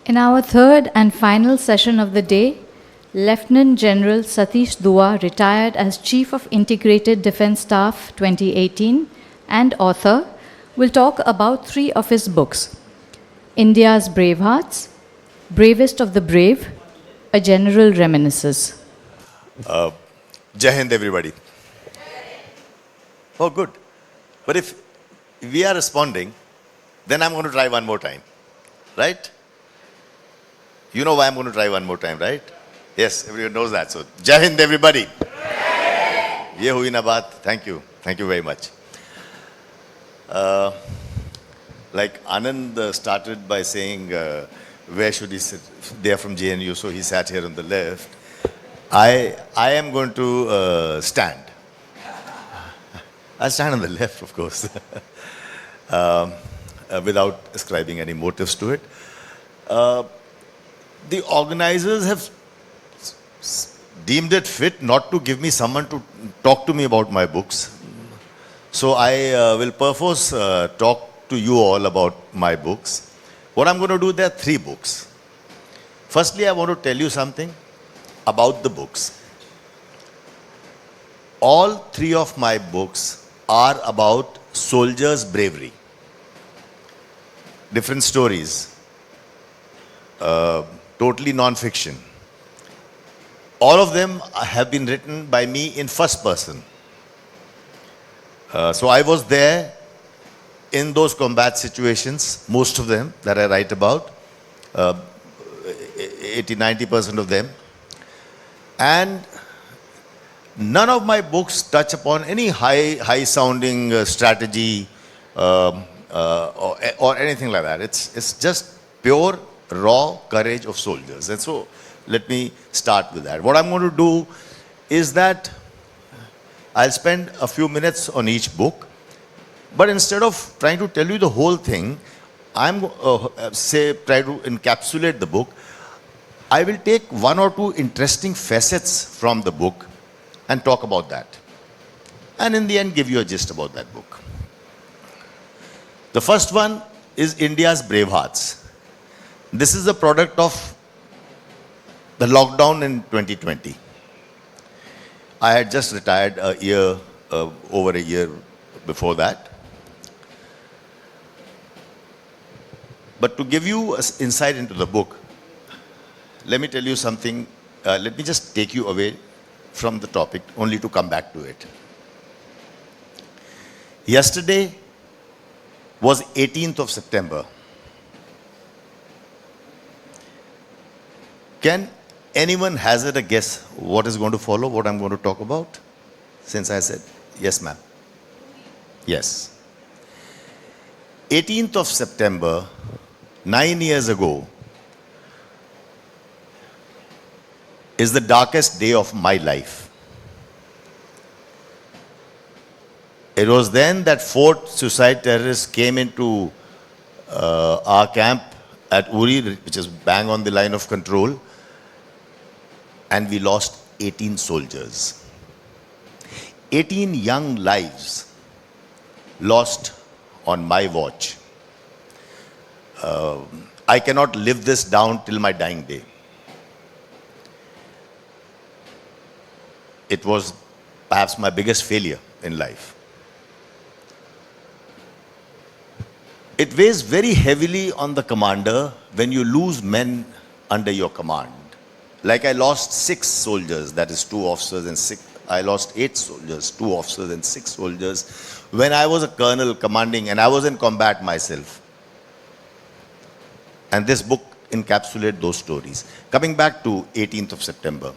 In our third and final session of the day, Lieutenant General Satish Dua, retired as Chief of Integrated Defence Staff 2018 and author, will talk about 3 of his books: India's Bravehearts, Bravest of the Brave, A General Reminisces. Jai Hind, everybody. Oh, good. But if we are responding, then I'm going to try one more time. Right? You know why I'm going to try one more time, right? Yes, everyone knows that. So, Jai Hind, everybody. Ye hui na baat. Thank you. Thank you very much. Like Anand started by saying, where should he sit? They are from JNU, so he sat here on the left. I am going to stand. I'll stand on the left, of course, without ascribing any motives to it. The organizers have deemed it fit not to give me someone to talk to me about my books. So I will perforce talk to you all about my books. What I'm going to do, there are 3 books. Firstly, I want to tell you something about the books. All 3 of my books are about soldiers' bravery. Different stories. Totally non-fiction. All of them have been written by me in first person. So I was there in those combat situations, most of them that I write about, 80-90% of them. And none of my books touch upon any high-sounding strategy or anything like that. It's just pure, raw courage of soldiers. And so let me start with that. What I'm going to do is that I'll spend a few minutes on each book, but instead of trying to tell you the whole thing, I'm try to encapsulate the book. I will take 1 or 2 interesting facets from the book and talk about that. And in the end, give you a gist about that book. The first one is India's Bravehearts. This is a product of the lockdown in 2020. I had just retired over a year before that. But to give you an insight into the book, let me tell you something. Let me just take you away from the topic, only to come back to it. Yesterday was 18th of September. Can anyone hazard a guess what is going to follow, what I'm going to talk about? Since I said, yes, ma'am. Yes. 18th of September, 9 years ago, is the darkest day of my life. It was then that 4 suicide terrorists came into our camp at Uri, which is bang on the line of control, and we lost 18 soldiers. 18 young lives lost on my watch. I cannot live this down till my dying day. It was perhaps my biggest failure in life. It weighs very heavily on the commander when you lose men under your command. Like I lost 6 soldiers, that is 2 officers and 6. I lost 8 soldiers, 2 officers and 6 soldiers when I was a colonel commanding and I was in combat myself. And this book encapsulates those stories. Coming back to 18th of September.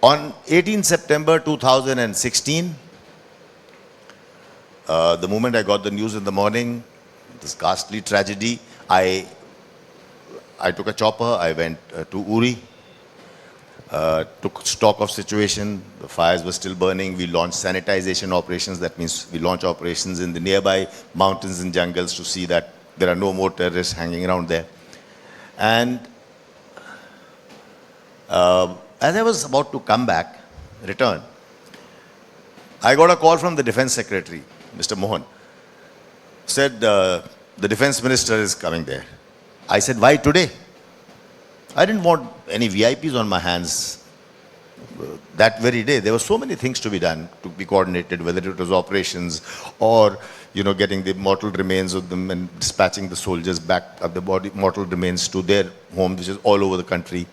On 18th September 2016, the moment I got the news in the morning, this ghastly tragedy, I took a chopper, I went to Uri, took stock of situation. The fires were still burning. We launched sanitization operations. That means we launch operations in the nearby mountains and jungles to see that there are no more terrorists hanging around there. And as I was about to come back, return, I got a call from the Defense Secretary, Mr. Mohan. Said, the Defense Minister is coming there. I said, why today? I didn't want any VIPs on my hands that very day. There were so many things to be done, to be coordinated, whether it was operations or, getting the mortal remains of them and dispatching the soldiers back of the mortal remains to their homes, which is all over the country.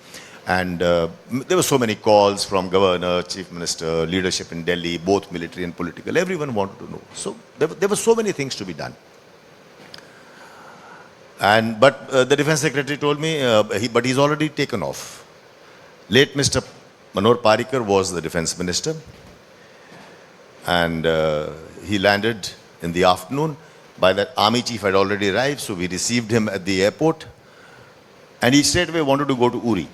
And there were so many calls from governor, chief minister, leadership in Delhi, both military and political. Everyone wanted to know. So there were so many things to be done. But the defense secretary told me, but he's already taken off. Late Mr. Manor Parrikar was the defense minister, and he landed in the afternoon. By that, army chief had already arrived, so we received him at the airport, and he straight away wanted to go to Uri.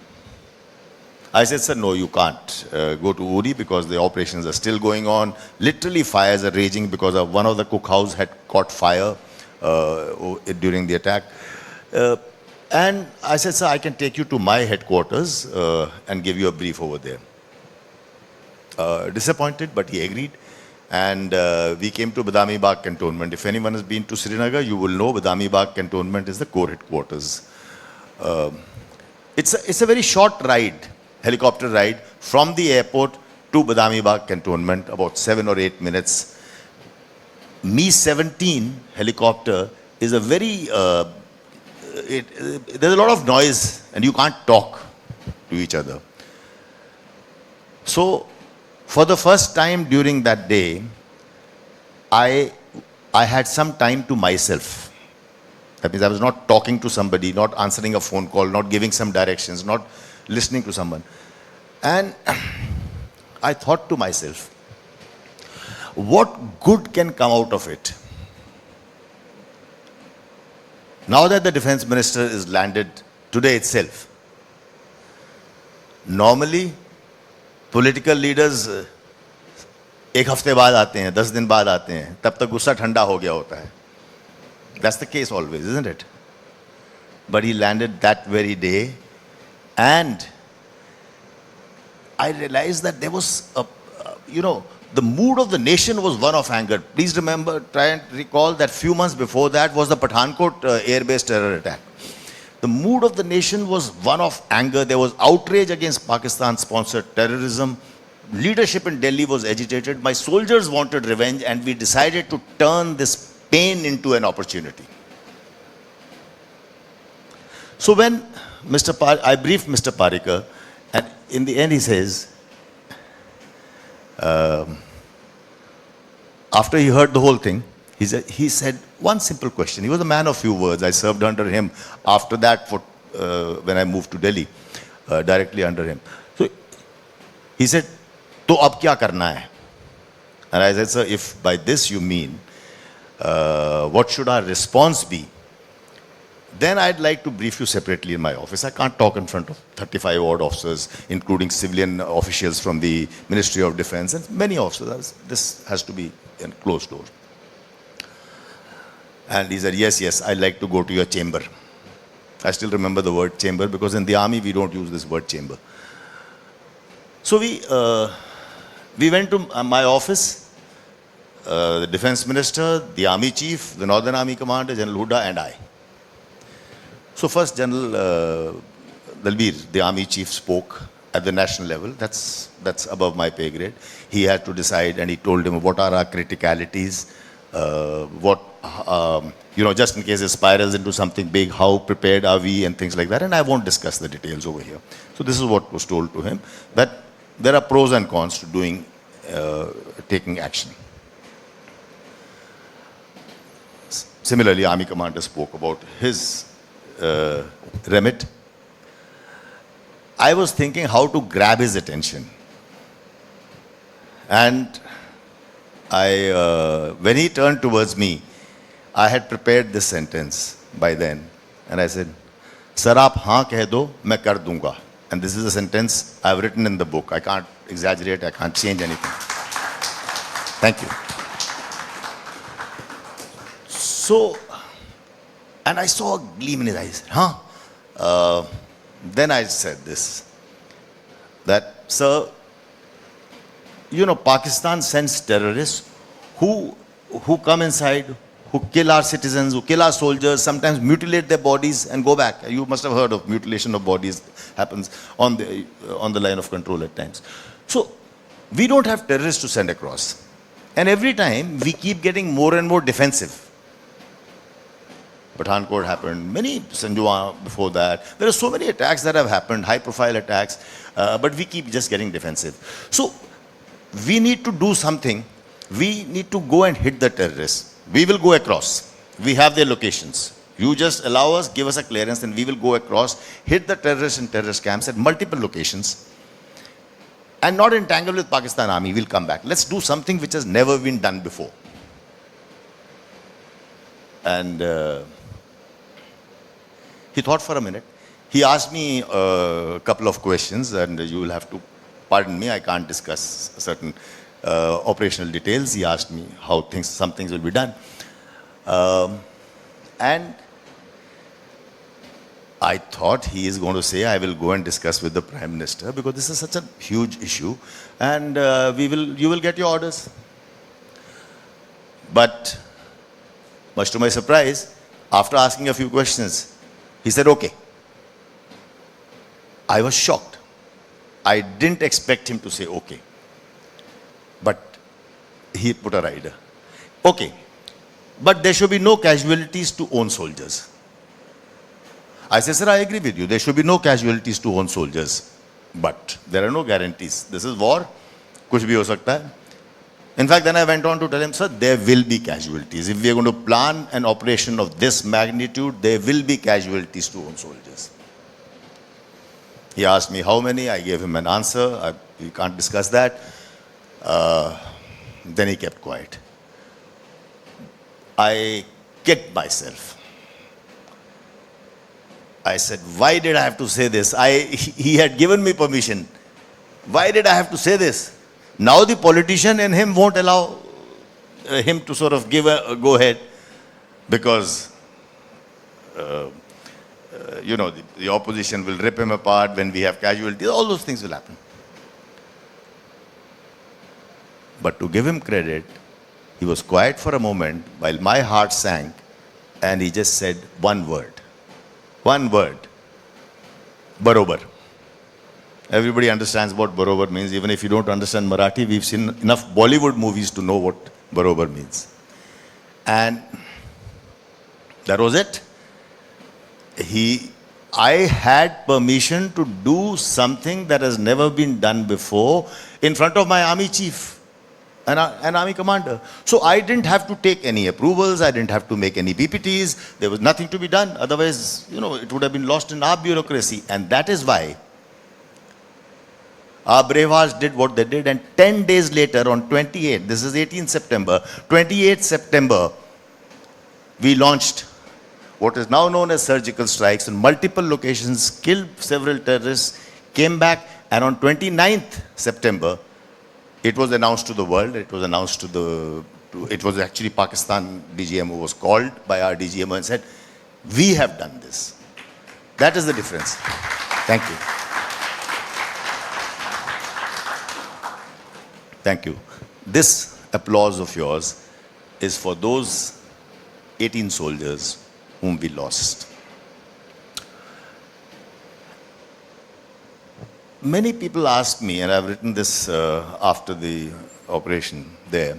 I said, sir, no, you can't go to Uri because the operations are still going on. Literally, fires are raging because one of the cookhouse had caught fire during the attack. And I said, sir, I can take you to my headquarters and give you a brief over there. Disappointed, but he agreed. And we came to Badami Bagh cantonment. If anyone has been to Srinagar, you will know Badami Bagh cantonment is the Corps headquarters. It's a very short ride, helicopter ride, from the airport to Badami Bagh cantonment, about 7 or 8 minutes. Mi-17 helicopter is a very, there's a lot of noise and you can't talk to each other. So, for the first time during that day, I had some time to myself. That means I was not talking to somebody, not answering a phone call, not giving some directions, not listening to someone. And I thought to myself, what good can come out of it? Now that the defense minister is landed today itself, normally political leaders एक हफ्ते बाद आते हैं, 10 दिन बाद आते हैं, तब तक गुस्सा ठंडा हो गया होता है. That's the case always, isn't it? But he landed that very day, and I realized that there was the mood of the nation was one of anger. Please remember, try and recall that few months before that was the Pathankot air-based terror attack. The mood of the nation was one of anger. There was outrage against Pakistan-sponsored terrorism. Leadership in Delhi was agitated. My soldiers wanted revenge, and we decided to turn this pain into an opportunity. So when I briefed Mr. Parrikar, and in the end he says, after he heard the whole thing, he said one simple question. He was a man of few words. I served under him after that when I moved to Delhi, directly under him. So he said, "To ab kya karna hai?" And I said, "Sir, if by this you mean what should our response be, then I'd like to brief you separately in my office. I can't talk in front of 35 odd officers, including civilian officials from the Ministry of Defense and many officers. This has to be in closed door." And he said, yes, I'd like to go to your chamber. I still remember the word chamber because in the army we don't use this word chamber. So we went to my office, the defense minister, the army chief, the Northern Army Commander, General Hooda, and I. So first General Dalbir, the army chief, spoke at the national level. That's above my pay grade. He had to decide, and he told him what are our criticalities, just in case it spirals into something big, how prepared are we, and things like that. And I won't discuss the details over here. So this is what was told to him, that there are pros and cons to taking action. Similarly, Army Commander spoke about his remit. I was thinking how to grab his attention. And when he turned towards me, I had prepared this sentence by then. And I said, "Sir, aap haan keh do, main kar dunga." And this is a sentence I've written in the book. I can't exaggerate, I can't change anything. Thank you. So, and I saw a gleam in his eyes. Then I said this, that, "Sir, Pakistan sends terrorists who come inside, who kill our citizens, who kill our soldiers, sometimes mutilate their bodies and go back. You must have heard of mutilation of bodies happens on the line of control at times. So we don't have terrorists to send across. And every time we keep getting more and more defensive. Pathankot happened, many Sanjua before that. There are so many attacks that have happened, high profile attacks, but we keep just getting defensive. So we need to do something. We need to go and hit the terrorists. We will go across. We have their locations. You just allow us, give us a clearance, and we will go across, hit the terrorists and terrorist camps at multiple locations, and not entangle with Pakistan Army. We'll come back. Let's do something which has never been done before. And he thought for a minute. He asked me a couple of questions, and you will have to pardon me, I can't discuss certain operational details. He asked me how some things will be done. And I thought he is going to say, I will go and discuss with the Prime Minister, because this is such a huge issue, and you will get your orders. But much to my surprise, after asking a few questions, he said, okay. I was shocked. I didn't expect him to say okay. But he put a rider. Okay. But there should be no casualties to own soldiers. I said, sir, I agree with you. There should be no casualties to own soldiers. But there are no guarantees. This is war. Kuch bhi ho sakta hai. In fact, then I went on to tell him, sir, there will be casualties. If we are going to plan an operation of this magnitude, there will be casualties to own soldiers. He asked me how many. I gave him an answer. We can't discuss that. Then he kept quiet. I kicked myself. I said, why did I have to say this? He had given me permission. Why did I have to say this? Now the politician in him won't allow him to sort of give a go-ahead, because, the opposition will rip him apart when we have casualties. All those things will happen. But to give him credit, he was quiet for a moment while my heart sank, and he just said one word. One word. Barobar. Everybody understands what barobar means. Even if you don't understand Marathi, we've seen enough Bollywood movies to know what barobar means. And that was it. I had permission to do something that has never been done before in front of my army chief, an army commander. So I didn't have to take any approvals. I didn't have to make any PPTs. There was nothing to be done. Otherwise, it would have been lost in our bureaucracy. And that is why our Bravehearts did what they did, and 10 days later on 28th, this is 18th September, 28th September, we launched what is now known as surgical strikes in multiple locations, killed several terrorists, came back, and on 29th September, it was announced to the world, it was actually Pakistan DGM who was called by our DGM and said, we have done this. That is the difference. Thank you. Thank you. This applause of yours is for those 18 soldiers whom we lost. Many people ask me, and I've written this after the operation there,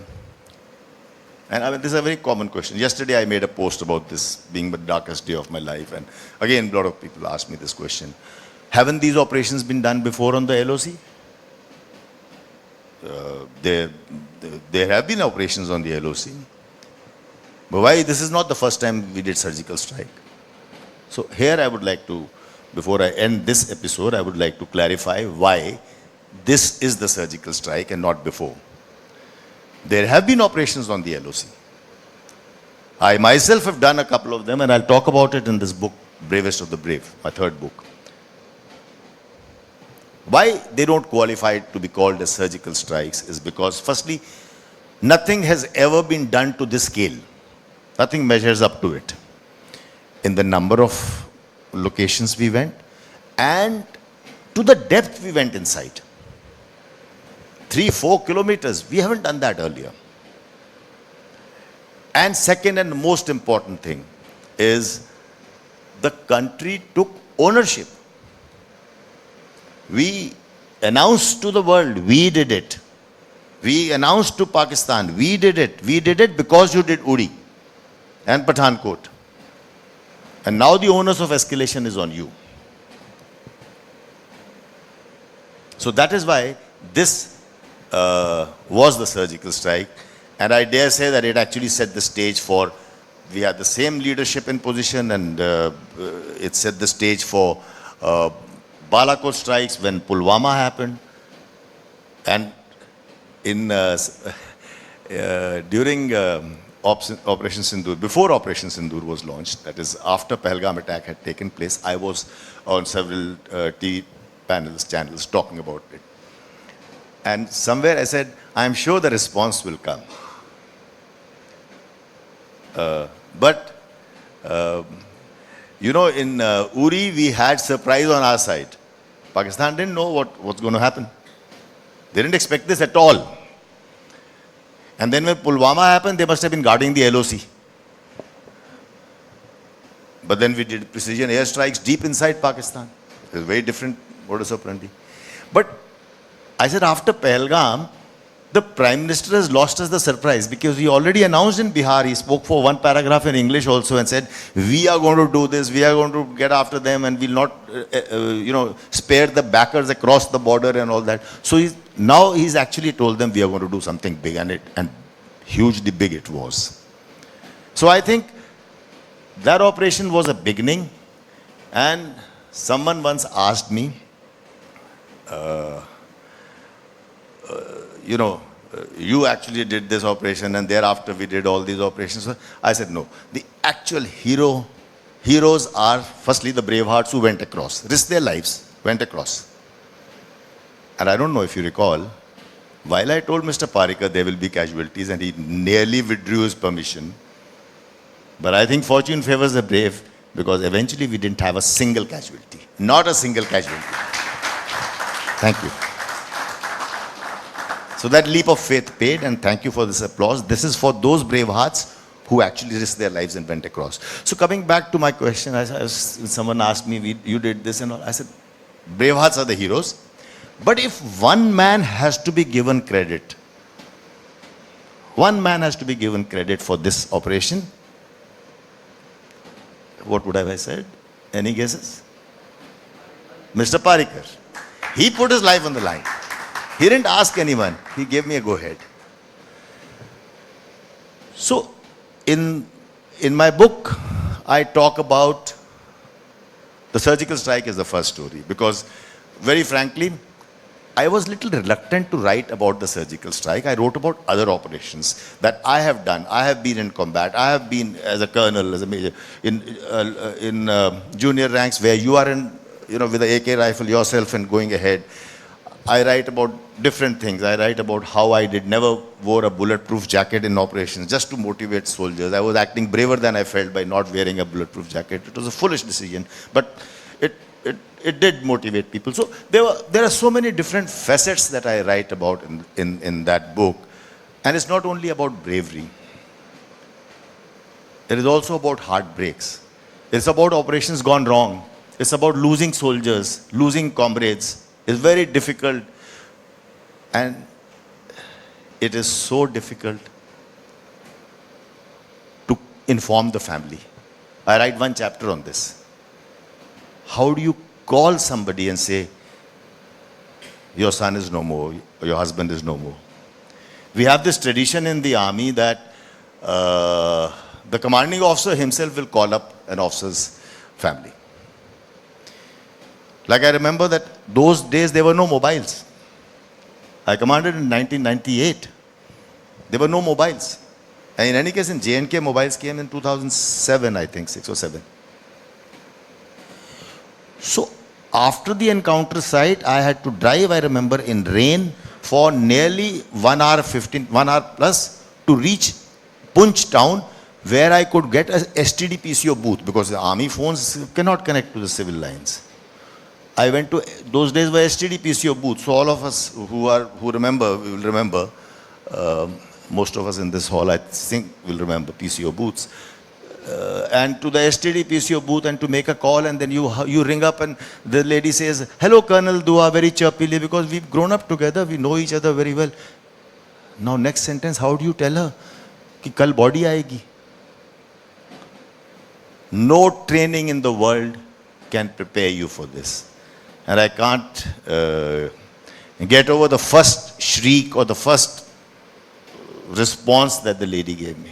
and this is a very common question. Yesterday I made a post about this being the darkest day of my life, and again a lot of people ask me this question. Haven't these operations been done before on the LOC? There have been operations on the LOC. But why? This is not the first time we did surgical strike. So here I would like to, before I end this episode, I would like to clarify why this is the surgical strike and not before. There have been operations on the LOC. I myself have done a couple of them, and I'll talk about it in this book, Bravest of the Brave, my third book. Why they don't qualify to be called as surgical strikes is because, firstly, nothing has ever been done to this scale. Nothing measures up to it. In the number of locations we went, and to the depth we went inside. 3-4 kilometers. We haven't done that earlier. And second and most important thing is the country took ownership. We announced to the world, we did it. We announced to Pakistan, we did it. We did it because you did Uri and Pathankot. And now the onus of escalation is on you. So that is why this was the surgical strike. And I dare say that it actually set the stage for, we had the same leadership in position, and it set the stage for Balakot strikes when Pulwama happened. And in during Operation Sindoor, before Operation Sindoor was launched, that is after Pahalgam attack had taken place, I was on several TV channels talking about it. And somewhere I said, I'm sure the response will come. But you know, in Uri, we had surprise on our side. Pakistan didn't know what's going to happen. They didn't expect this at all. And then when Pulwama happened, they must have been guarding the LOC. But then we did precision airstrikes deep inside Pakistan. It was very different modus operandi. But I said, after Pahalgam, the Prime Minister has lost us the surprise, because he already announced in Bihar, he spoke for one paragraph in English also and said, we are going to do this, we are going to get after them, and we'll not, spare the backers across the border and all that. So now he's actually told them we are going to do something big, and hugely big it was. So I think that operation was a beginning, and someone once asked me, you actually did this operation, and thereafter we did all these operations. So I said, no. The actual heroes are firstly the Bravehearts who went across, risked their lives, went across. And I don't know if you recall, while I told Mr. Parikar there will be casualties, and he nearly withdrew his permission. But I think fortune favors the brave, because eventually we didn't have a single casualty. Not a single casualty. Thank you. So that leap of faith paid, and thank you for this applause. This is for those brave hearts who actually risked their lives and went across. So coming back to my question, someone asked me, you did this and all. I said, brave hearts are the heroes. But if one man has to be given credit, for this operation, what would I have said? Any guesses? Mr. Parikar. He put his life on the line. He didn't ask anyone. He gave me a go-ahead. So, in my book, I talk about the surgical strike as the first story, because, very frankly, I was a little reluctant to write about the surgical strike. I wrote about other operations that I have done. I have been in combat. I have been as a colonel, as a major, in junior ranks, where you are in, with the AK rifle yourself and going ahead. I write about different things. I write about how I never wore a bulletproof jacket in operations just to motivate soldiers. I was acting braver than I felt by not wearing a bulletproof jacket. It was a foolish decision, but it did motivate people. So there are so many different facets that I write about in that book. And it's not only about bravery. It is also about heartbreaks. It's about operations gone wrong. It's about losing soldiers, losing comrades. It's very difficult, and it is so difficult to inform the family. I write one chapter on this. How do you call somebody and say, your son is no more, or your husband is no more? We have this tradition in the army that the commanding officer himself will call up an officer's family. Like I remember that those days there were no mobiles. I commanded in 1998. There were no mobiles. And in any case, in J&K, mobiles came in 2007, I think, 6 or 7. So after the encounter site, I had to drive, I remember, in rain for nearly 1 hour plus to reach Punch town, where I could get a STD PCO booth, because the army phones cannot connect to the civil lines. I went to, those days were STD PCO booths. So all of us who remember, we will remember, most of us in this hall, I think, will remember PCO booths. And to the STD PCO booth and to make a call, and then you ring up and the lady says, "Hello, Colonel Dua," very chirpily, because we've grown up together, we know each other very well. Now next sentence, how do you tell her कि कल body आएगी? No training in the world can prepare you for this. And I can't get over the first shriek or the first response that the lady gave me.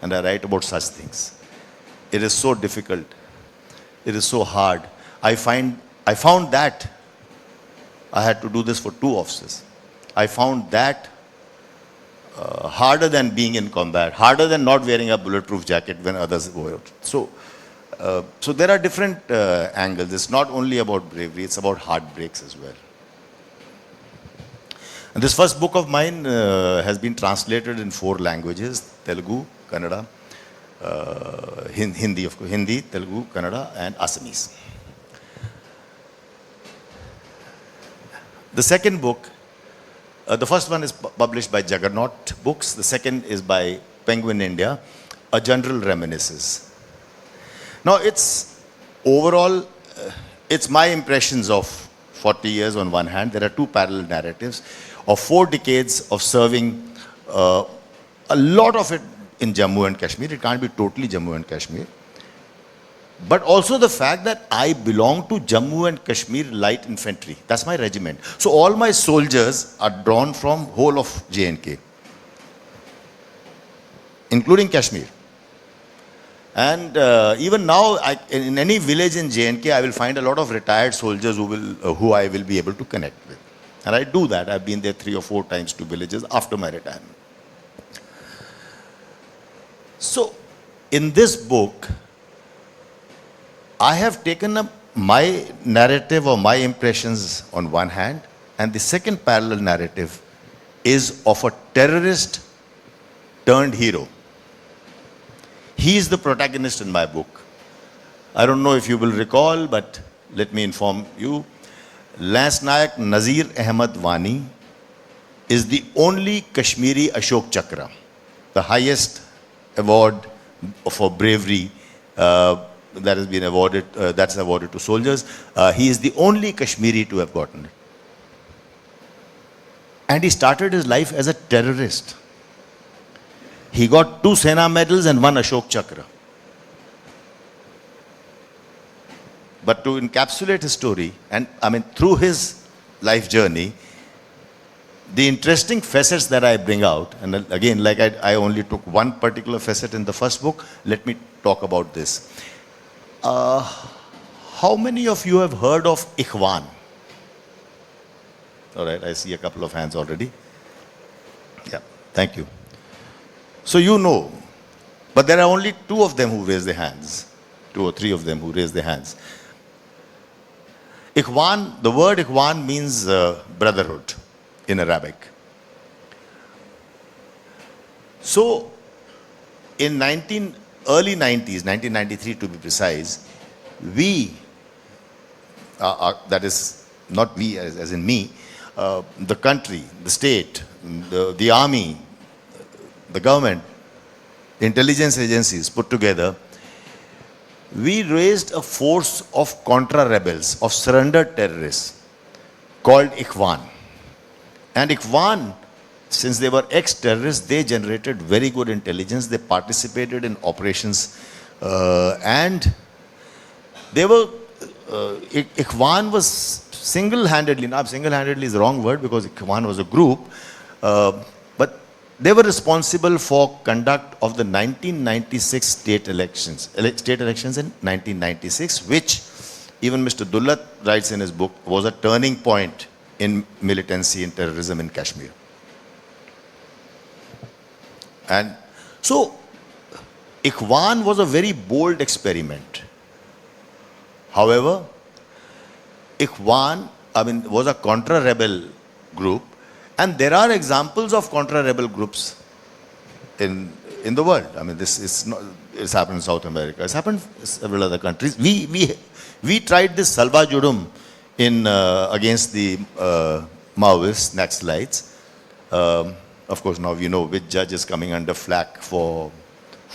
And I write about such things. It is so difficult. It is so hard. I found that I had to do this for 2 officers. I found that harder than being in combat, harder than not wearing a bulletproof jacket when others wore it. So there are different angles. It's not only about bravery, it's about heartbreaks as well. And this first book of mine has been translated in 4 languages: Telugu, Kannada, Hindi, of course, Hindi, Telugu, Kannada, and Assamese. The second book, the first one is published by Juggernaut Books. The second is by Penguin India, A General Reminisces. Now, it's overall, it's my impressions of 40 years on one hand. There are 2 parallel narratives of 4 decades of serving, a lot of it in Jammu and Kashmir. It can't be totally Jammu and Kashmir. But also the fact that I belong to Jammu and Kashmir Light Infantry. That's my regiment. So all my soldiers are drawn from whole of J&K, including Kashmir. And even now, in any village in J&K, I will find a lot of retired soldiers who I will be able to connect with. And I do that. I've been there 3 or 4 times to villages after my retirement. So, in this book, I have taken up my narrative or my impressions on one hand, and the second parallel narrative is of a terrorist turned hero. He is the protagonist in my book. I don't know if you will recall, but let me inform you. Lance Nayak Nazir Ahmad Wani is the only Kashmiri Ashok Chakra, the highest award for bravery that has been awarded, that's awarded to soldiers. He is the only Kashmiri to have gotten it. And he started his life as a terrorist. He got 2 Sena medals and 1 Ashok Chakra. But to encapsulate his story, and I mean through his life journey, the interesting facets that I bring out, and again, like I only took one particular facet in the first book, let me talk about this. How many of you have heard of Ikhwan? All right, I see a couple of hands already. Yeah, thank you. So you know, but there are only 2 of them who raise their hands, 2 or 3 of them who raise their hands. Ikhwan, the word Ikhwan means brotherhood in Arabic. So, in early 90s, 1993 to be precise, we, that is not we as in me, the country, the state, the army, the government, intelligence agencies put together, we raised a force of contra-rebels, of surrendered terrorists called Ikhwan. And Ikhwan, since they were ex-terrorists, they generated very good intelligence. They participated in operations and they were, Ikhwan was single-handedly, now single-handedly is the wrong word because Ikhwan was a group, but they were responsible for conduct of the 1996 state elections in 1996, which even Mr. Dullat writes in his book was a turning point in militancy and terrorism in Kashmir. And so, Ikhwan was a very bold experiment. However, Ikhwan, was a contra-rebel group, and there are examples of contra-rebel groups in the world. I mean, this is not, it's happened in South America, it's happened in several other countries. We tried this Salva Judum against the Maoists, Naxalites. of course, now you know which judge is coming under flack for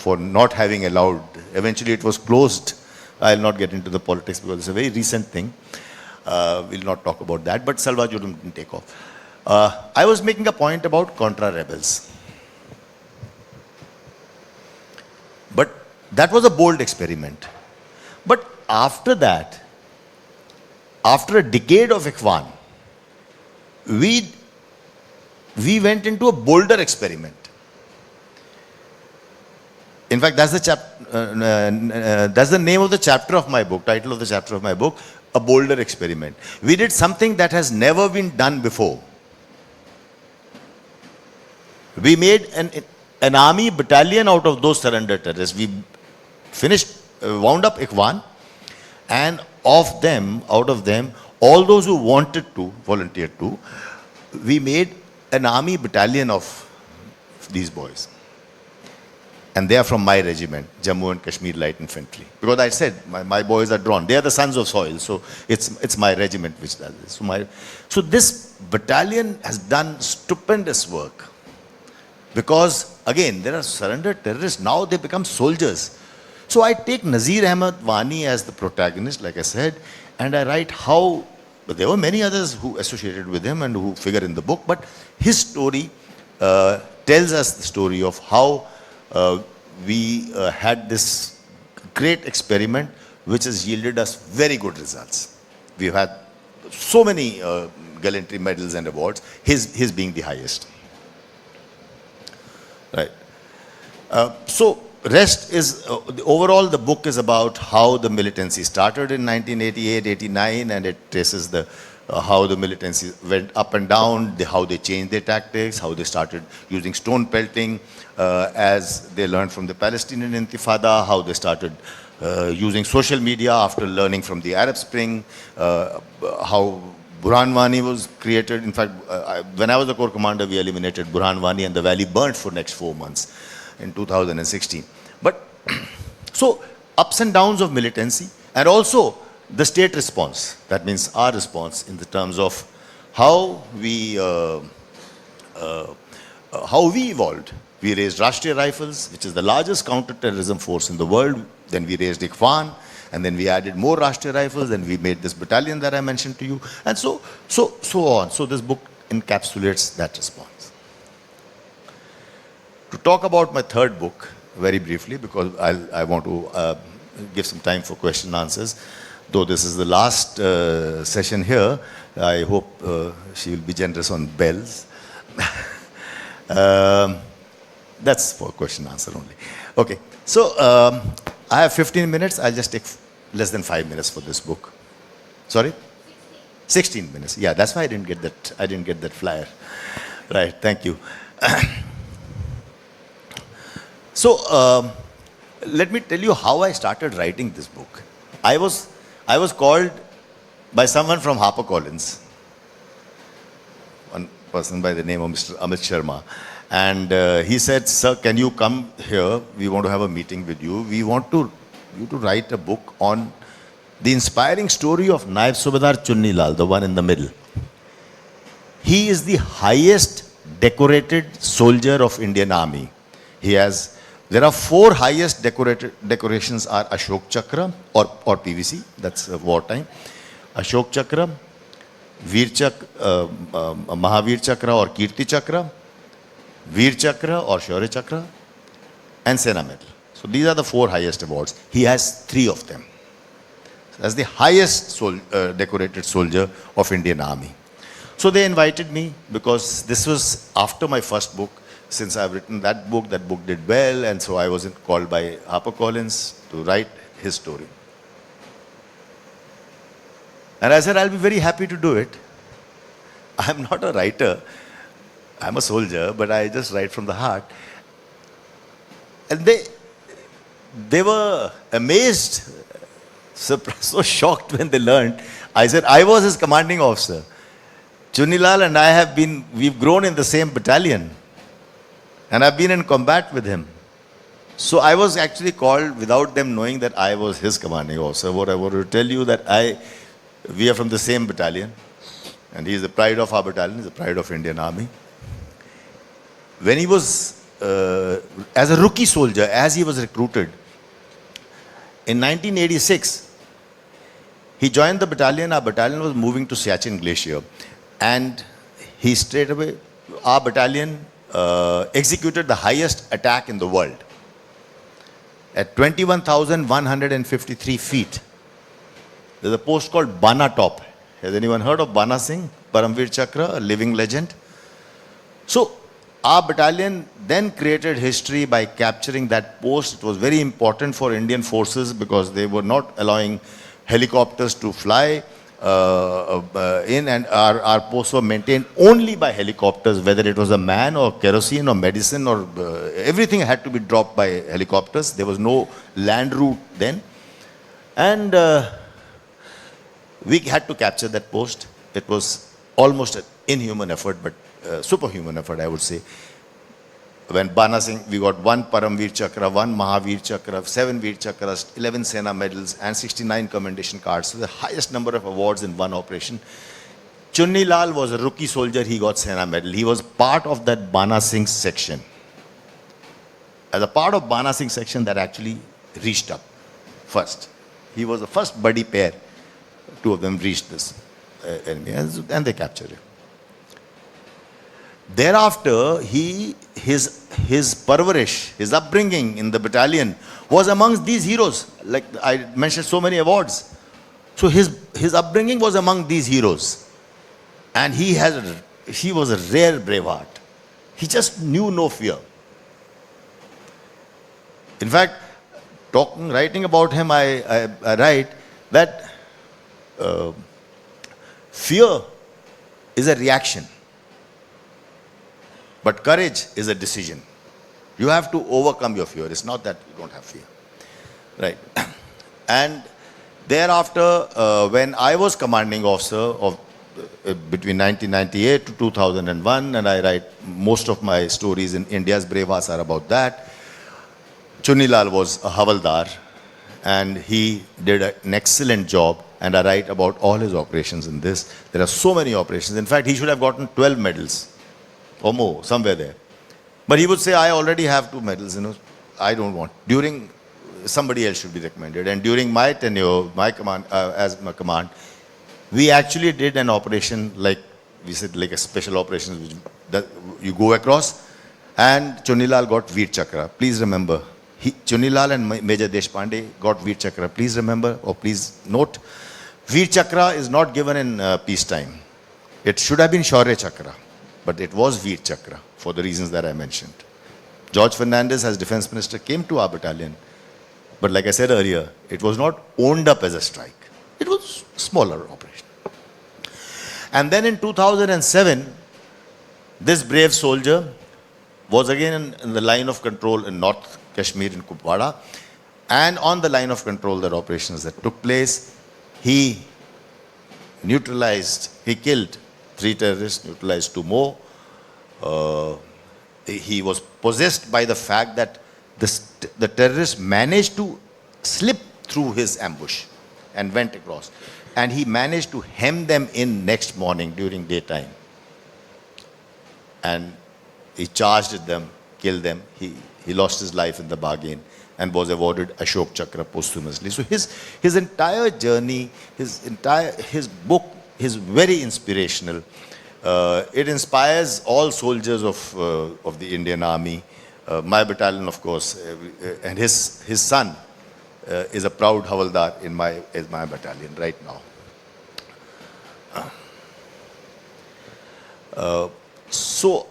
not having allowed. Eventually, it was closed. I'll not get into the politics because it's a very recent thing. We'll not talk about that. But Salwa Judum didn't take off. I was making a point about contra rebels. But that was a bold experiment. But after that, after a decade of Ikhwan, we went into a bolder experiment. In fact, that's the name of the chapter of my book, title of the chapter of my book, A Bolder Experiment. We did something that has never been done before. We made an army battalion out of those surrender terrorists. We wound up Ikhwan, and out of them, all those who wanted to, volunteered to, we made an army battalion of these boys. And they are from my regiment, Jammu and Kashmir Light Infantry. Because I said, my boys are drawn. They are the sons of soil, so it's my regiment which does this. So this battalion has done stupendous work. Because, again, there are surrender terrorists. Now they become soldiers. So I take Nazir Ahmad Wani as the protagonist, like I said, and I write how, but there were many others who associated with him and who figure in the book, but his story tells us the story of how we had this great experiment which has yielded us very good results. We've had so many gallantry medals and awards, his being the highest. Right. So rest is, overall the book is about how the militancy started in 1988-89, and it traces the how the militancy went up and down, how they changed their tactics, how they started using stone pelting as they learned from the Palestinian Intifada, how they started using social media after learning from the Arab Spring, how Burhan Wani was created. In fact, when I was the corps commander, we eliminated Burhan Wani and the valley burnt for next 4 months in 2016. But so ups and downs of militancy, and also the state response. That means our response in the terms of how we evolved. We raised Rashtriya Rifles, which is the largest counter-terrorism force in the world. Then we raised Ikhwan, and then we added more Rashtriya Rifles, and we made this battalion that I mentioned to you, and so on. So this book encapsulates that response. To talk about my third book, very briefly, because I want to give some time for question and answers. Though this is the last session here, I hope she will be generous on bells. That's for question and answer only. Okay, so I have 15 minutes. I'll just take less than 5 minutes for this book. Sorry? 16 minutes. Yeah, that's why I didn't get that. I didn't get that flyer. Right. Thank you. So let me tell you how I started writing this book. I was called by someone from HarperCollins, one person by the name of Mr. Amit Sharma, and he said, "Sir, can you come here? We want to have a meeting with you. We want you to write a book on the inspiring story of Naib Subedar Chunni Lal, the one in the middle. He is the highest decorated soldier of Indian Army. There are 4 highest decorations are Ashok Chakra or PVC, that's wartime. Ashok Chakra, Mahavir Chakra or Kirti Chakra, Veer Chakra or Shaurya Chakra, and Sena Medal. So these are the 4 highest awards. He has 3 of them. As the highest decorated soldier of Indian Army. So they invited me because this was after my first book. Since I've written that book did well, and so I was called by HarperCollins to write his story. And I said, I'll be very happy to do it. I'm not a writer. I'm a soldier, but I just write from the heart. And they were amazed, surprised, so shocked when they learned. I said, I was his commanding officer. Chunilal and I we've grown in the same battalion. And I've been in combat with him. So I was actually called without them knowing that I was his commanding officer. What I want to tell you that we are from the same battalion. And he is the pride of our battalion, he is the pride of Indian Army. when he was, as a rookie soldier, as he was recruited, in 1986, he joined the battalion. Our battalion was moving to Siachen Glacier. And he straight away, our battalion executed the highest attack in the world at 21,153 feet. There's a post called Bana Top. Has anyone heard of Bana Singh, Paramveer Chakra, a living legend? So our battalion then created history by capturing that post. It was very important for Indian forces because they were not allowing helicopters to fly in, and our posts were maintained only by helicopters, whether it was a man or kerosene or medicine or everything had to be dropped by helicopters. There was no land route then. And we had to capture that post. It was almost an inhuman effort, but superhuman effort, I would say. When Bana Singh, we got 1 Paramveer Chakra, 1 Mahavir Chakra, 7 Veer Chakras, 11 Sena medals, and 69 commendation cards. So the highest number of awards in one operation. Chunni Lal was a rookie soldier. He got Sena medal. He was part of that Bana Singh section. As a part of Bana Singh section that actually reached up first. He was the first buddy pair. 2 of them reached this enemy, and they captured him. Thereafter, his parvarish, his upbringing in the battalion was amongst these heroes. Like I mentioned, so many awards. So his upbringing was among these heroes, and he was a rare braveheart. He just knew no fear. In fact, writing about him, I write that fear is a reaction. But courage is a decision. You have to overcome your fear. It's not that you don't have fear. Right. And thereafter, when I was commanding officer of between 1998 to 2001, and I write most of my stories in India's Bravehearts are about that, Chunni Lal was a Havaldar, and he did an excellent job, and I write about all his operations in this. There are so many operations. In fact, he should have gotten 12 medals. Or more, somewhere there. But he would say, I already have 2 medals, I don't want. Somebody else should be recommended. And during my tenure, my command, we actually did an operation like a special operation, that you go across, and Chunni Lal got Veer Chakra. Please remember, Chunni Lal and Major Deshpande got Veer Chakra. Please remember, or please note, Veer Chakra is not given in peacetime. It should have been Shaurya Chakra. But it was Veer Chakra for the reasons that I mentioned. George Fernandez, as defense minister, came to our battalion. But like I said earlier, it was not owned up as a strike. It was a smaller operation. And then in 2007, this brave soldier was again in the line of control in North Kashmir in Kupwara. And on the line of control, the operations that took place, he killed 3 terrorists, neutralized 2 more. He was possessed by the fact that the terrorists managed to slip through his ambush and went across. And he managed to hem them in next morning during daytime. And he charged at them, killed them. He lost his life in the bargain and was awarded Ashok Chakra posthumously. So his entire journey, his book is very inspirational. It inspires all soldiers of the Indian Army. My battalion, of course, and his son is a proud Havaldar in my battalion right now. So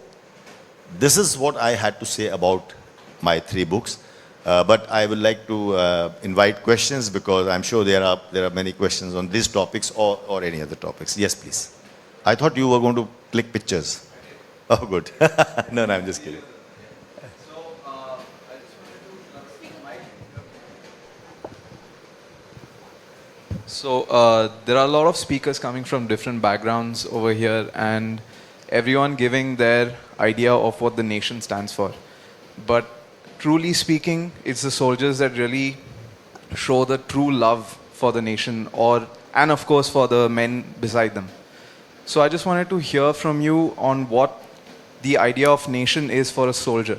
this is what I had to say about my 3 books. But I would like to invite questions, because I'm sure there are many questions on these topics or any other topics. Yes, please. I thought you were going to click pictures. Oh, good. No, I'm just kidding. So there are a lot of speakers coming from different backgrounds over here, and everyone giving their idea of what the nation stands for. But truly speaking, it's the soldiers that really show the true love for the nation, and of course for the men beside them. So I just wanted to hear from you on what the idea of nation is for a soldier.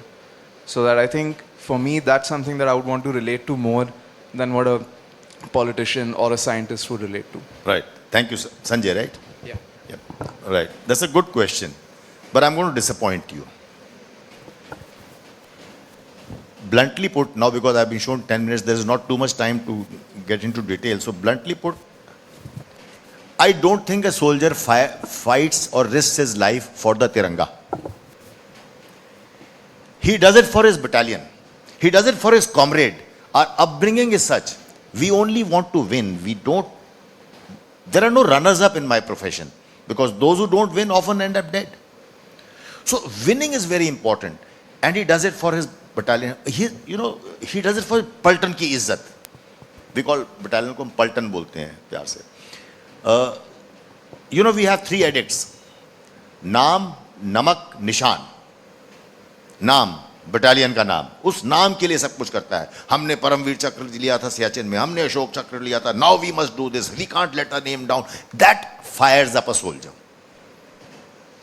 So that I think for me that's something that I would want to relate to more than what a politician or a scientist would relate to. Right. Thank you, Sanjay, right? Yeah. Yeah. Right. That's a good question. But I'm going to disappoint you. Bluntly put, now because I've been shown 10 minutes, there is not too much time to get into detail. So bluntly put, I don't think a soldier fights or risks his life for the Tiranga. He does it for his battalion. He does it for his comrade. Our upbringing is such. We only want to win. We don't. There are no runners up in my profession because those who don't win often end up dead. So winning is very important. And he does it for his battalion. He does it for Paltan ki izzat. We call battalion ko Paltan bolte hain pyar se. We have 3 edicts. Naam, Namak, Nishan. नाम, battalion का नाम, उस नाम के लिए सब कुछ करता है. हमने परमवीर चक्र लिया था सियाचिन में, हमने अशोक चक्र लिया था. Now we must do this. We can't let our name down. That fires up a soldier.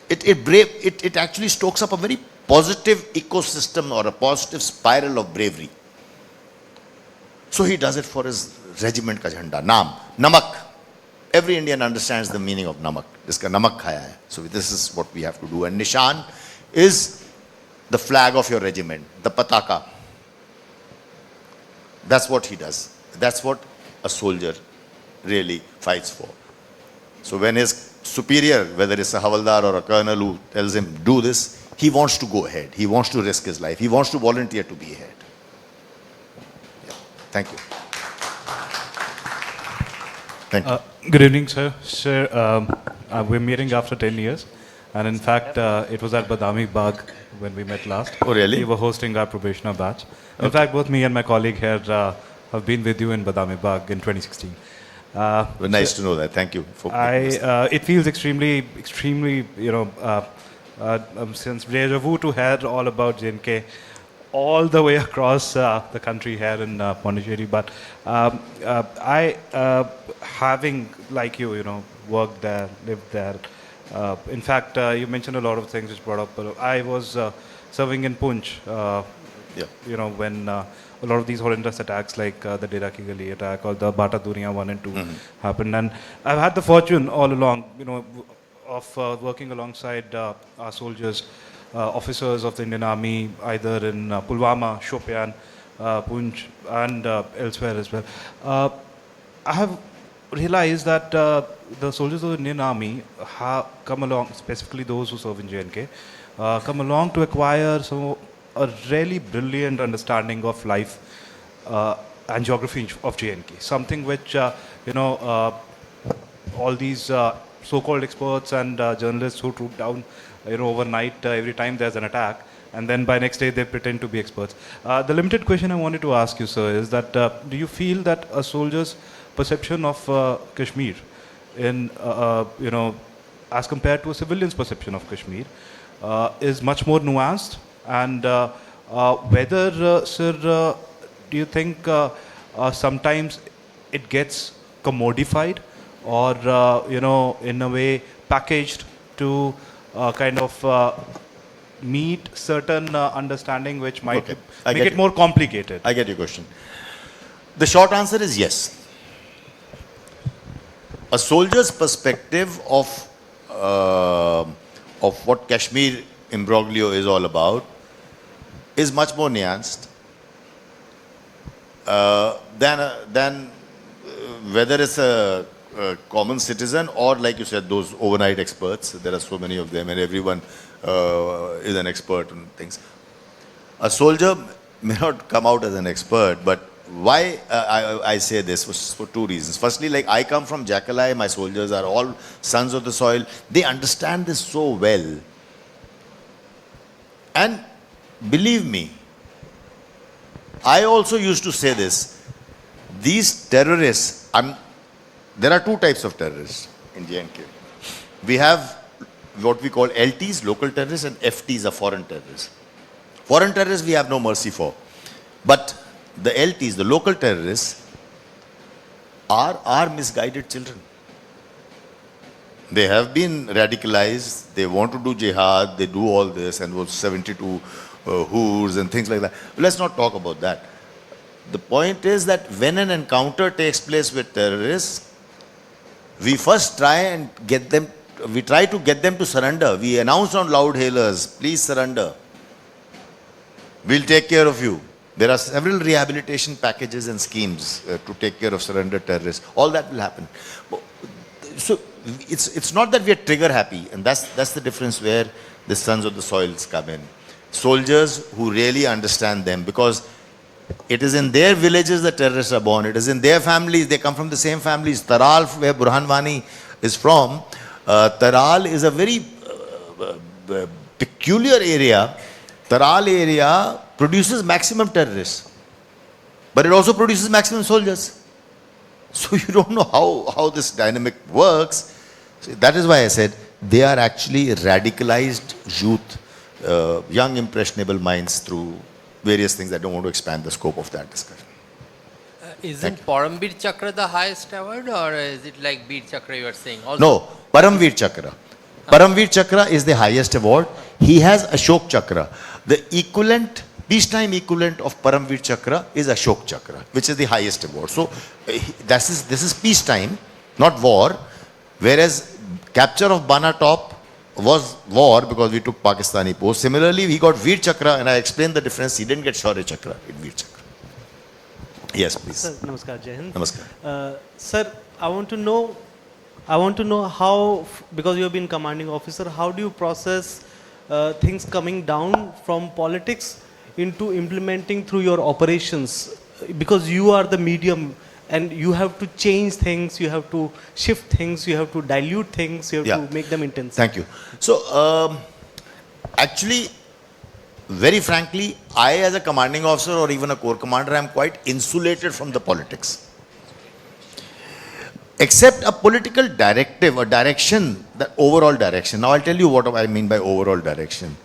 It actually stokes up a very positive ecosystem or a positive spiral of bravery. So he does it for his regiment का झंडा. नाम, नमक. Every Indian understands the meaning of namak. जिसका नमक खाया है. So this is what we have to do. And Nishan is the flag of your regiment, the pataka. That's what he does. That's what a soldier really fights for. So when his superior, whether it's a havaldar or a colonel who tells him, do this, he wants to go ahead. He wants to risk his life. He wants to volunteer to be ahead. Yeah. Thank you. Thank you. Good evening, sir. Sir, we're meeting after 10 years. And in fact, it was at Badami Bagh when we met last. Oh, really? We were hosting our probationer batch. In fact, both me and my colleague here have been with you in Badami Bagh in 2016. Well, nice to know that. Thank you for it feels extremely, since deja vu to hear all about JNK all the way across the country here in Pondicherry. But I, having like you, worked there, lived there. In fact, you mentioned a lot of things which brought up. I was serving in Punch, when a lot of these horrendous attacks like the Dera Ki Gali attack or the Bata Duniya 1 and 2 happened. And I've had the fortune all along, of working alongside our soldiers, officers of the Indian Army, either in Pulwama, Shopian, Punch, and elsewhere as well. I have realized that the soldiers of the Indian Army have come along, specifically those who serve in JNK, come along to acquire a really brilliant understanding of life and geography of JNK. Something which, all these so-called experts and journalists who troop down, overnight every time there's an attack, and then by next day they pretend to be experts. The limited question I wanted to ask you, sir, is that do you feel that a soldier's perception of Kashmir in, as compared to a civilian's perception of Kashmir is much more nuanced? And whether, sir, do you think sometimes it gets commodified or, in a way packaged to kind of meet certain understanding which might make it more complicated? I get your question. The short answer is yes. A soldier's perspective of what Kashmir imbroglio is all about is much more nuanced than whether it's a common citizen or, like you said, those overnight experts. There are so many of them, and everyone is an expert on things. A soldier may not come out as an expert, but why I say this was for 2 reasons. Firstly, like I come from Jackalai, my soldiers are all sons of the soil. They understand this so well. And believe me, I also used to say this. These terrorists, there are 2 types of terrorists in JNK. We have what we call LTs, local terrorists, and FTs are foreign terrorists. Foreign terrorists we have no mercy for. But the LTs, the local terrorists, are misguided children. They have been radicalized. They want to do jihad. They do all this and was 72 whores and things like that. Let's not talk about that. The point is that when an encounter takes place with terrorists, we first try and get them, we try to get them to surrender. We announce on loud hailers, please surrender. We'll take care of you. There are several rehabilitation packages and schemes to take care of surrender terrorists. All that will happen. So it's not that we are trigger happy, and that's the difference where the sons of the soils come in. Soldiers who really understand them, because it is in their villages the terrorists are born. It is in their families. They come from the same families. Taral, where Burhan Wani is from, Taral is a very peculiar area. Taral area produces maximum terrorists, but it also produces maximum soldiers. So you don't know how this dynamic works. So that is why I said they are actually radicalized youth, young impressionable minds through various things. I don't want to expand the scope of that discussion. Isn't Parambir Chakra the highest award, or is it like Veer Chakra you are saying? Also? No, Paramveer Chakra. Paramveer Chakra is the highest award. He has Ashok Chakra. The equivalent, peacetime equivalent of Paramveer Chakra is Ashok Chakra, which is the highest award. So this is peacetime, not war. Whereas capture of Bana Top was war because we took Pakistani post. Similarly, he got Veer Chakra, and I explained the difference. He didn't get Shaurya Chakra, he got Veer Chakra. Yes, please. Sir, namaskar, Jai Hind. Namaskar. Sir, I want to know how, because you have been commanding officer, how do you process things coming down from politics into implementing through your operations? Because you are the medium, and you have to change things, you have to shift things, you have to dilute things, you have to make them intense. Thank you. So, actually, very frankly, I as a commanding officer or even a corps commander, I am quite insulated from the politics. Except a political directive or direction, the overall direction. Now I'll tell you what I mean by overall direction.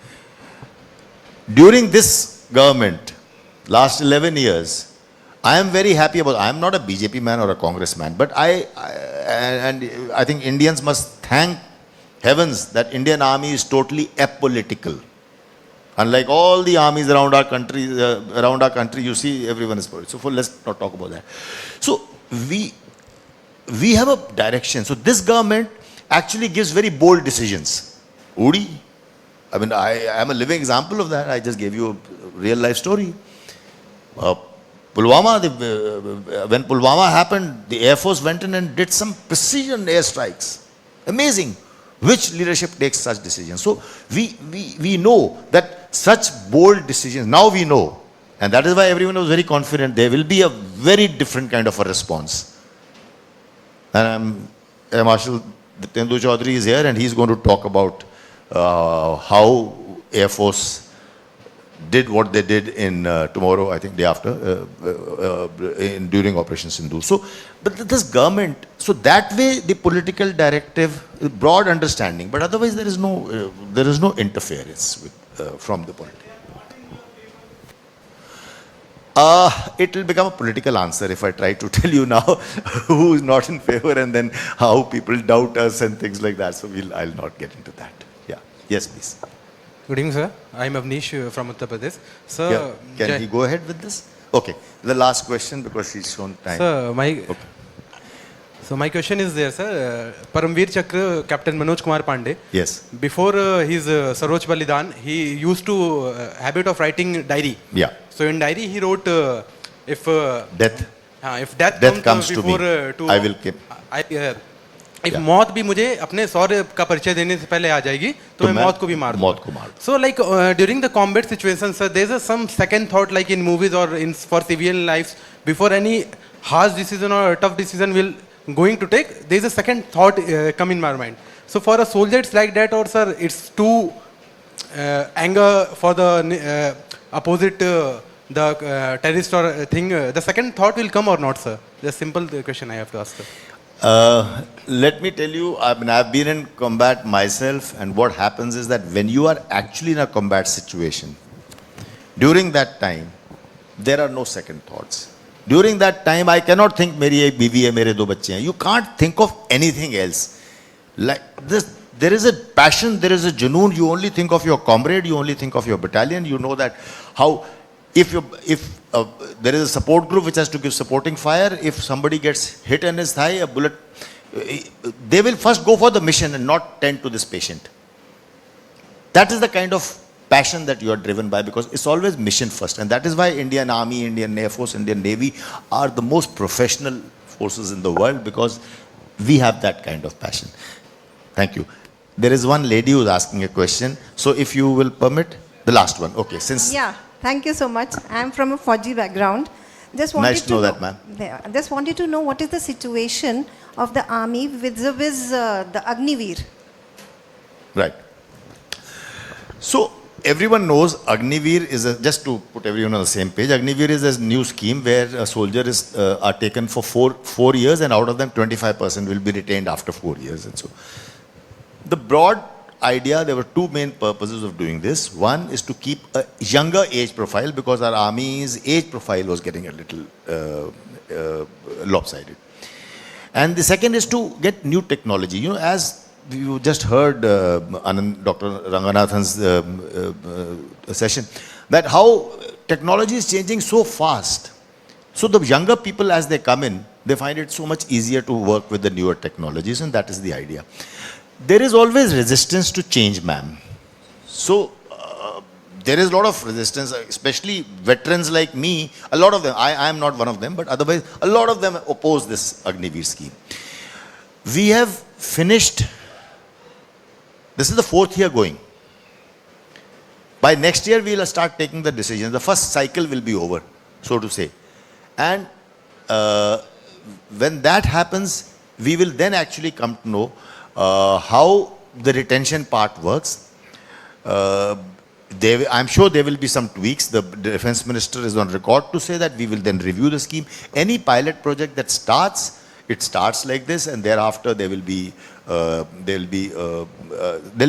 During this government, last 11 years, I am very happy about, I am not a BJP man or a Congress man, but I think Indians must thank heavens that Indian army is totally apolitical. Unlike all the armies around our country, you see everyone is political. So let's not talk about that. So we have a direction. So this government actually gives very bold decisions. Udi, I mean, I am a living example of that. I just gave you a real life story. Pulwama, when Pulwama happened, the Air Force went in and did some precision airstrikes. Amazing. Which leadership takes such decisions? So we know that such bold decisions, now we know, and that is why everyone was very confident there will be a very different kind of a response. And Air Marshal Tendu Chaudhary is here, and he's going to talk about how Air Force did what they did in tomorrow, I think day after, during Operation Sindhu. So, but this government, so that way the political directive, broad understanding, but otherwise there is no interference with, from the politics. It will become a political answer if I try to tell you now who is not in favor and then how people doubt us and things like that. So I'll not get into that. Yeah. Yes, please. Good evening, sir. I am Avnish from Uttar Pradesh. Sir, yeah. Can he go ahead with this? Okay. The last question because he's shown time. Sir, my question is there, sir. Paramveer Chakra, Captain Manoj Kumar Pandey. Yes. Before his Saroj Balidan, he used to habit of writing diary. Yeah. So in diary he wrote, if death comes to me, I will keep. If मौत भी मुझे अपने शौर्य का परिचय देने से पहले आ जाएगी तो मैं मौत को भी मार दूंगा. So like during the combat situation, sir, there is some second thought like in movies or in for civilian lives, before any harsh decision or tough decision will going to take, there is a second thought come in my mind. So for a soldier it's like that, or sir it's too anger for the opposite the terrorist or thing, the second thought will come or not, sir? The simple question I have to ask, sir. Let me tell you, I mean, I've been in combat myself, and what happens is that when you are actually in a combat situation, during that time, there are no second thoughts. During that time, I cannot think, मेरी एक बीवी है, मेरे दो बच्चे हैं. You can't think of anything else. Like this, there is a passion, there is a junoon. You only think of your comrade, you only think of your battalion. You know that how, if there is a support group which has to give supporting fire, if somebody gets hit in his thigh, a bullet, they will first go for the mission and not tend to this patient. That is the kind of passion that you are driven by, because it's always mission first. And that is why Indian Army, Indian Air Force, Indian Navy are the most professional forces in the world, because we have that kind of passion. Thank you. There is one lady who is asking a question. So if you will permit, the last one. Okay, since... Yeah, thank you so much. I'm from a Fauji background. Just wanted Nice to know that, ma'am. Just wanted to know what is the situation of the army vis-a-vis the Agniveer. Right. So everyone knows Agniveer is just to put everyone on the same page. Agniveer is a new scheme where a soldier is are taken for four years, and out of them 25% will be retained after 4 years. And so the broad idea, there were two main purposes of doing this. One is to keep a younger age profile, because our army's age profile was getting a little lopsided. And the second is to get new technology. You know, as you just heard Dr. Ranganathan's session, that how technology is changing so fast. So the younger people, as they come in, they find it so much easier to work with the newer technologies, and that is the idea. There is always resistance to change, ma'am. So there is a lot of resistance, especially veterans like me. A lot of them, I am not one of them, but otherwise a lot of them oppose this Agniveer scheme. We have finished, this is the 4th year going. By next year, we will start taking the decisions. The first cycle will be over, so to say. And when that happens, we will then actually come to know how the retention part works. I'm sure there will be some tweaks. The defense minister is on record to say that we will then review the scheme. Any pilot project that starts, it starts like this, and thereafter there will be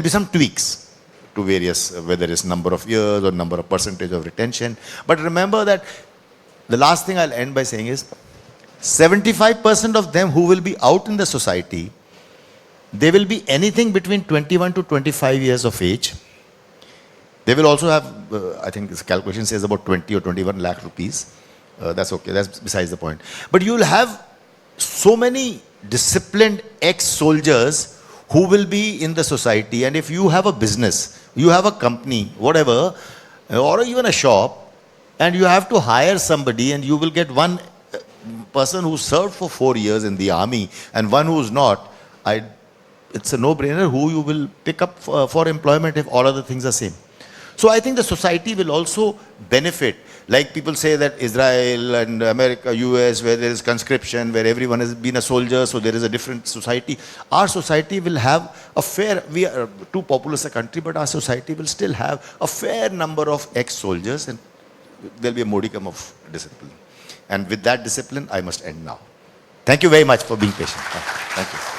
some tweaks to various, whether it's number of years or number of percentage of retention. But remember that the last thing I'll end by saying is 75% of them who will be out in the society, they will be anything between 21 to 25 years of age. They will also have, I think this calculation says about 20 or 21 lakh rupees. That's okay, that's besides the point. But you will have so many disciplined ex-soldiers who will be in the society. And if you have a business, you have a company, whatever, or even a shop, and you have to hire somebody, and you will get one person who served for 4 years in the army and one who's not, it's a no-brainer who you will pick up for employment if all other things are same. So I think the society will also benefit. Like people say that Israel and America, US, where there is conscription, where everyone has been a soldier, so there is a different society. Our society will have a fair, we are too populous a country, but our society will still have a fair number of ex-soldiers, and there will be a modicum of discipline. And with that discipline, I must end now. Thank you very much for being patient. Thank you.